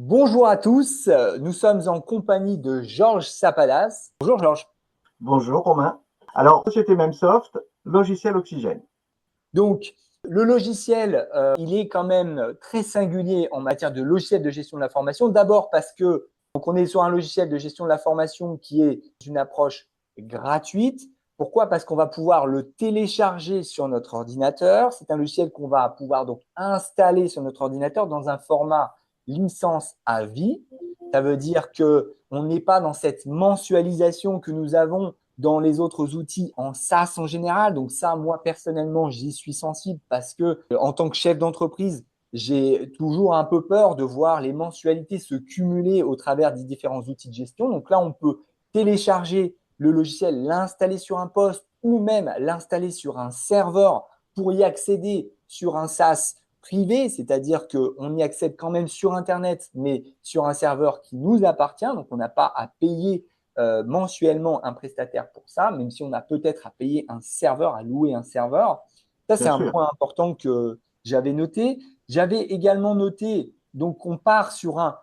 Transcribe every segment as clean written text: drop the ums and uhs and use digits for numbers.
Bonjour à tous, nous sommes en compagnie de Georges Sapadas. Bonjour Georges. Bonjour Romain. Alors, Société Memsoft, logiciel Oxygène. Donc, le logiciel, il est quand même très singulier en matière de logiciel de gestion de la formation. D'abord parce que on est sur un logiciel de gestion de la formation qui est une approche gratuite. Pourquoi? Parce qu'on va pouvoir le télécharger sur notre ordinateur. C'est un logiciel qu'on va pouvoir donc installer sur notre ordinateur dans un format licence à vie. Ça veut dire que on n'est pas dans cette mensualisation que nous avons dans les autres outils en SaaS en général. Donc ça, moi personnellement, j'y suis sensible parce que en tant que chef d'entreprise, j'ai toujours un peu peur de voir les mensualités se cumuler au travers des différents outils de gestion. Donc là, on peut télécharger le logiciel, l'installer sur un poste ou même l'installer sur un serveur pour y accéder sur un SaaS privé, c'est-à-dire qu'on y accède quand même sur Internet, mais sur un serveur qui nous appartient. Donc on n'a pas à payer mensuellement un prestataire pour ça, même si on a peut-être à payer un serveur, à louer un serveur. Ça, c'est Bien un sûr. point important que j'avais noté. J'avais également noté, donc on part sur un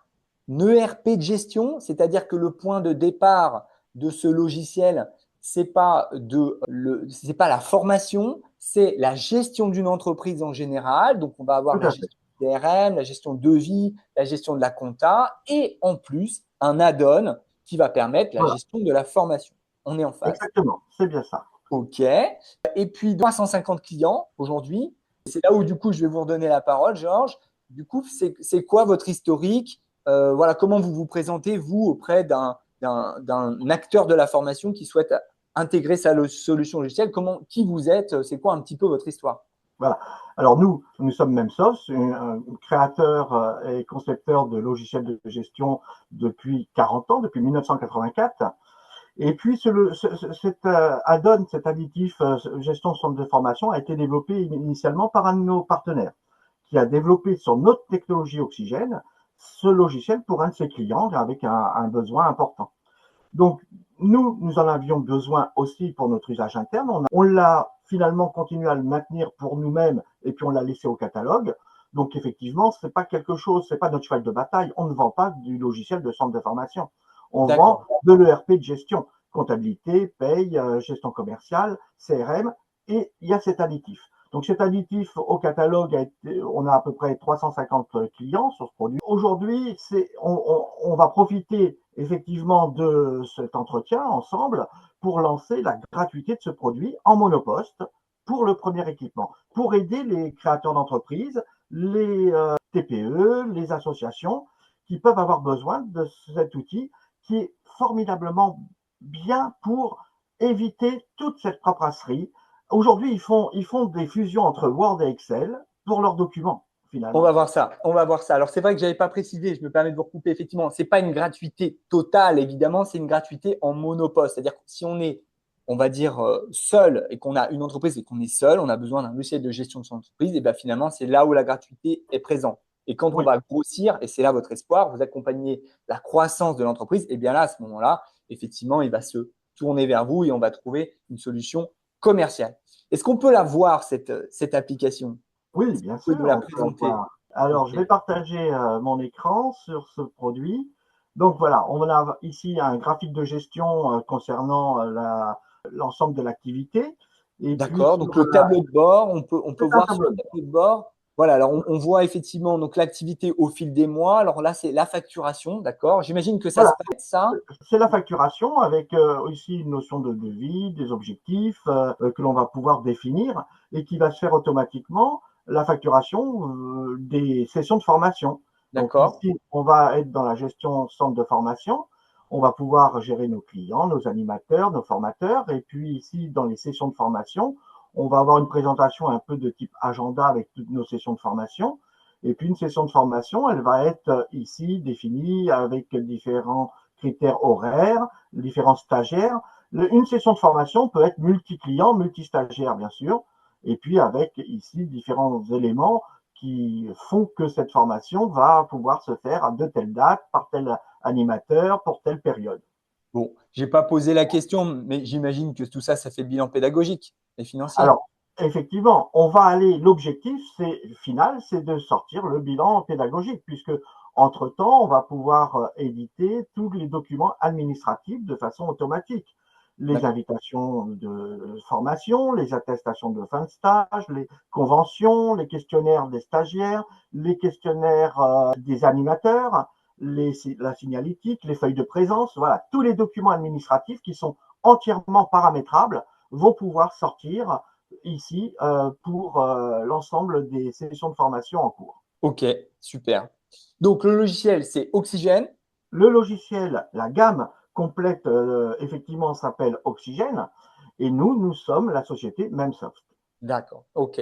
ERP de gestion, c'est-à-dire que le point de départ de ce logiciel, c'est pas la formation, c'est la gestion d'une entreprise en général. Donc, on va avoir Tout la à fait. gestion du CRM, la gestion de devis, la gestion de la compta et en plus un add-on qui va permettre la Voilà, gestion de la formation. On est en phase. exactement. C'est bien ça. OK. Et puis, 350 clients aujourd'hui. C'est là où, du coup, je vais vous redonner la parole, Georges. Du coup, c'est quoi votre historique? Voilà, comment vous vous présentez, vous, auprès d'un acteur de la formation qui souhaite intégrer sa solution logicielle? Qui vous êtes? C'est quoi un petit peu votre histoire? Voilà. Alors nous sommes Memsoft, un créateur et concepteur de logiciels de gestion depuis 40 ans, depuis 1984. Et puis cet add-on, cet additif gestion de centre de formation a été développé initialement par un de nos partenaires qui a développé sur notre technologie Oxygène ce logiciel pour un de ses clients avec un besoin important. Donc, nous en avions besoin aussi pour notre usage interne. On l'a finalement continué à le maintenir pour nous-mêmes et puis on l'a laissé au catalogue. Donc, effectivement, c'est pas quelque chose, c'est pas notre cheval de bataille. On ne vend pas du logiciel de centre de formation. On vend D'accord. de l'ERP de gestion, comptabilité, paye, gestion commerciale, CRM, et il y a cet additif. Donc cet additif au catalogue, on a à peu près 350 clients sur ce produit. Aujourd'hui, on va profiter effectivement de cet entretien ensemble pour lancer la gratuité de ce produit en monoposte pour le premier équipement, pour aider les créateurs d'entreprises, les TPE, les associations qui peuvent avoir besoin de cet outil qui est formidablement bien pour éviter toute cette paperasserie. Aujourd'hui, ils font des fusions entre Word et Excel pour leurs documents, On finalement. va voir ça. On va voir ça. Alors, c'est vrai que je n'avais pas précisé, je me permets de vous recouper. Effectivement, ce n'est pas une gratuité totale, évidemment, c'est une gratuité en monoposte. C'est-à-dire que si on est, on va dire, seul et qu'on a une entreprise et qu'on est seul, on a besoin d'un logiciel de gestion de son entreprise, et bien finalement, c'est là où la gratuité est présente. Et quand on Oui, va grossir, et c'est là votre espoir, vous accompagnez la croissance de l'entreprise, et bien là, à ce moment-là, effectivement, il va se tourner vers vous et on va trouver une solution commerciale. Est-ce qu'on peut la voir, cette application? oui, Est-ce que bien vous pouvez sûr, nous la on peut présenter? avoir. Alors, je Ok. vais partager mon écran sur ce produit. Donc voilà, on a ici un graphique de gestion concernant l'ensemble de l'activité. Et puis D'accord. sur Donc le tableau de bord, on peut c'est un voir sur tableau le de bord. tableau de bord. Voilà, alors on voit effectivement donc l'activité au fil des mois. Alors là, c'est la facturation, d'accord. J'imagine que ça se Voilà, passe, ça. c'est la facturation avec ici une notion de devis, des objectifs que l'on va pouvoir définir et qui va se faire automatiquement la facturation des sessions de formation. Donc D'accord. ici, on va être dans la gestion centre de formation. On va pouvoir gérer nos clients, nos animateurs, nos formateurs. Et puis ici, dans les sessions de formation, on va avoir une présentation un peu de type agenda avec toutes nos sessions de formation. Et puis une session de formation, elle va être ici définie avec différents critères horaires, différents stagiaires. Une session de formation peut être multi-client, multi-stagiaire, bien sûr, et puis avec ici différents éléments qui font que cette formation va pouvoir se faire de telle date, par tel animateur, pour telle période. Bon, j'ai pas posé la question, mais j'imagine que tout ça, ça fait le bilan pédagogique et financier. Alors, effectivement, on va aller, l'objectif final, c'est de sortir le bilan pédagogique, puisque Entre-temps, on va pouvoir éditer tous les documents administratifs de façon automatique. Les invitations de formation, les attestations de fin de stage, les conventions, les questionnaires des stagiaires, les questionnaires des animateurs, la signalétique, les feuilles de présence, voilà, tous les documents administratifs qui sont entièrement paramétrables vont pouvoir sortir ici pour l'ensemble des sessions de formation en cours. Ok, super. Donc, le logiciel, c'est Oxygène. Le logiciel, la gamme complète, effectivement, s'appelle Oxygène. Et nous sommes la société Memsoft. D'accord, ok.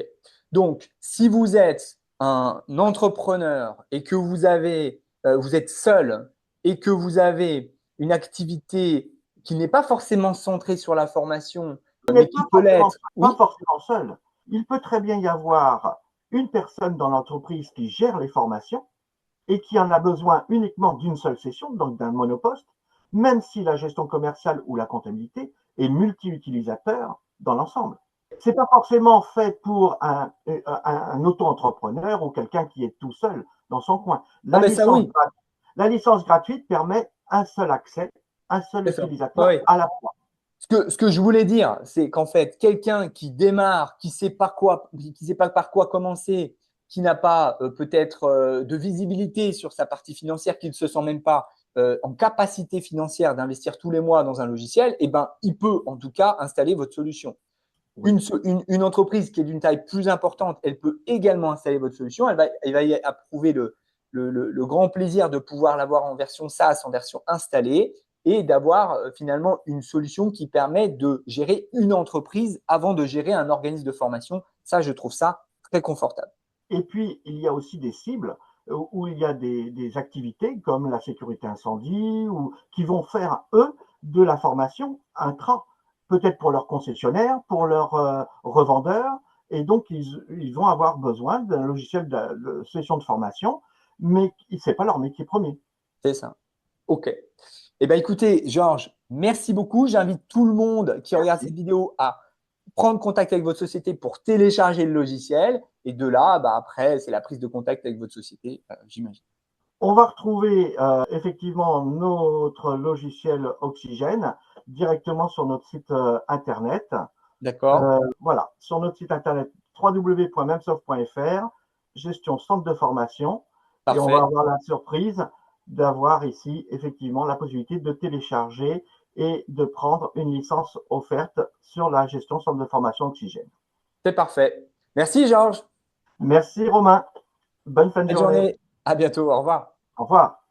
Donc, si vous êtes un entrepreneur et que vous êtes seul et que vous avez une activité qui n'est pas forcément centrée sur la formation, Vous mais n'êtes qui peut l'être, pas oui, forcément seul. Il peut très bien y avoir une personne dans l'entreprise qui gère les formations et qui en a besoin uniquement d'une seule session, donc d'un monoposte, même si la gestion commerciale ou la comptabilité est multi-utilisateur dans l'ensemble. C'est pas forcément fait pour un auto-entrepreneur ou quelqu'un qui est tout seul dans son coin. ah ben ça oui, La licence gratuite permet un seul accès, un seul c'est ça. utilisateur Oui. à la fois. Ce que je voulais dire, c'est qu'en fait, quelqu'un qui démarre, qui sait pas par quoi commencer, qui n'a pas peut-être de visibilité sur sa partie financière, qui ne se sent même pas en capacité financière d'investir tous les mois dans un logiciel, eh ben, il peut en tout cas installer votre solution. Oui. Une entreprise qui est d'une taille plus importante, elle peut également installer votre solution. Elle va y approuver le grand plaisir de pouvoir l'avoir en version SaaS, en version installée, et d'avoir finalement une solution qui permet de gérer une entreprise avant de gérer un organisme de formation. Ça, je trouve ça très confortable. Et puis, il y a aussi des cibles où il y a des activités comme la sécurité incendie ou qui vont faire, eux, de la formation intra, peut-être pour leurs concessionnaires, pour leurs revendeurs. Et donc, ils vont avoir besoin d'un logiciel de session de formation, mais ce n'est pas leur métier premier. C'est ça. OK. Eh bien, écoutez, Georges, merci beaucoup. J'invite tout le monde qui regarde Merci. cette vidéo à prendre contact avec votre société pour télécharger le logiciel. Et de là, bah, après, c'est la prise de contact avec votre société, j'imagine. On va retrouver effectivement notre logiciel Oxygène directement sur notre site internet. D'accord? Voilà, sur notre site internet www.memsoft.fr, gestion centre de formation, et on va Parfait. avoir la surprise d'avoir ici effectivement la possibilité de télécharger et de prendre une licence offerte sur la gestion centre de formation Oxygène. C'est parfait. Merci, Georges. Merci Romain, bonne fin de Bonne journée, journée. À bientôt. Au revoir. au revoir.